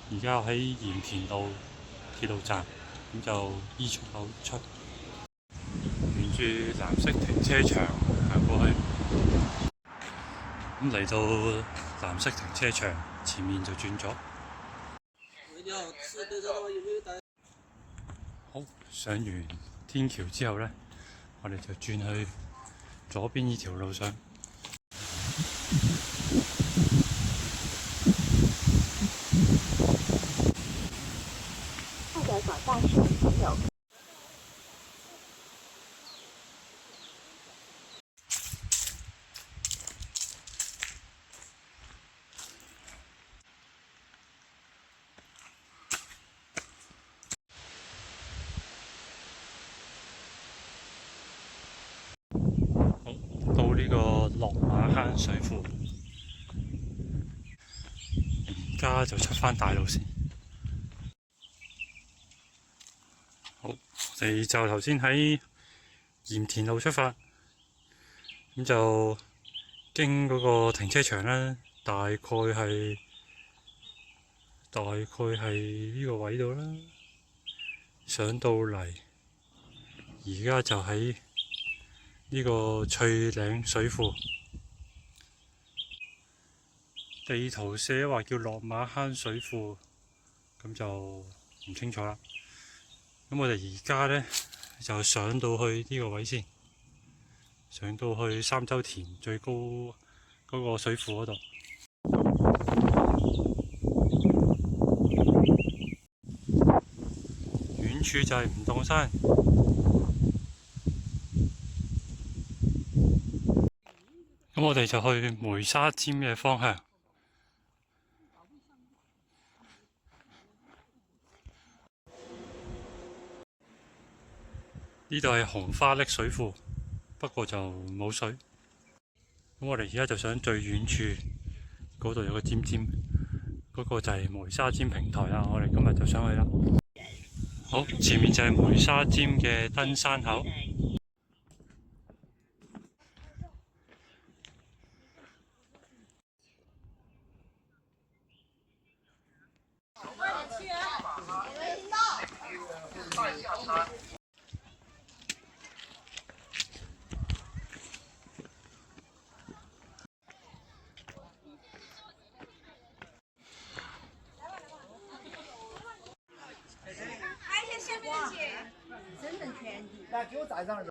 而家喺鹽田路鐵路站，咁就 E 出口出，沿住藍色停車場行過去，咁嚟到藍色停車場前面就轉左。好，上完天橋之後呢，我哋就轉去左邊呢條路上。的广大市民朋友。好，到呢個落馬坑水庫，而家就出返大路先。好，我哋就頭先喺鹽田路出發，咁就經嗰個停車場啦，大概係呢個位度啦，上到嚟，而家就喺呢個翠嶺水庫。地圖寫話叫落馬坑水庫，咁就唔清楚啦。咁我哋而家呢，就上到去呢個位先，上到去三洲田最高嗰個水庫嗰度。遠處就係梧洞山。咁我哋就去梅沙尖嘅方向。呢度係紅花瀝水庫，不過就冇水。咁我哋而家就想最遠處嗰度有個尖尖，嗰個就係梅沙尖平台啦。我哋今日就上去啦。好，前面就係梅沙尖嘅登山口。来，给我站上。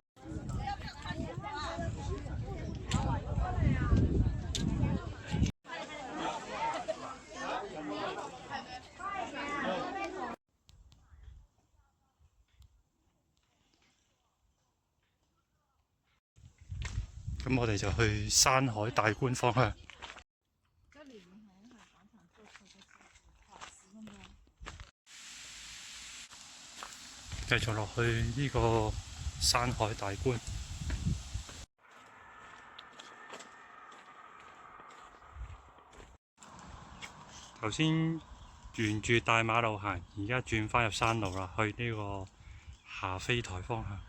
咁我哋就去山海大觀方向。繼續落去呢個山海大觀。頭先沿住大馬路行，而家轉返入山路啦，去呢個下飛台方向。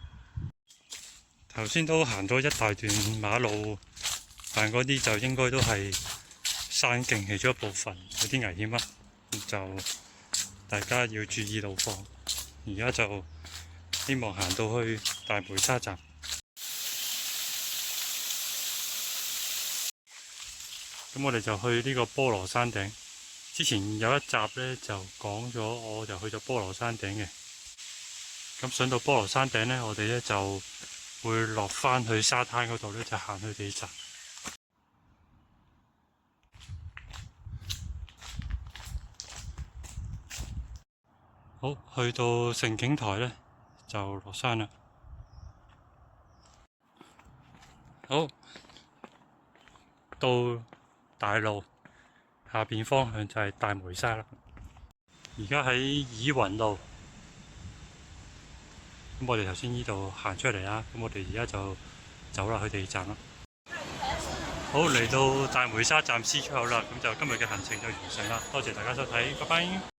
頭先都行咗一大段馬路，但嗰啲就應該都係山徑其中一部分，有啲危險啊，就大家要注意路況。而家就希望行到去大梅沙站。咁我哋就去呢個菠蘿山頂。之前有一集呢，就講咗，我就去咗菠蘿山頂嘅。咁上到菠蘿山頂呢，我哋呢就會落返去沙灘嗰度呢，就行去地站。好，去到盛景台呢，就落山啦。好，到大路下邊方向就係大梅沙啦。而家喺倚雲路，咁我哋頭先呢度行出嚟啦，咁我哋而家就走啦去地站啦。好，嚟到大梅沙站 C 出口啦，咁就今日嘅行程就完成啦。多謝大家收睇，拜拜。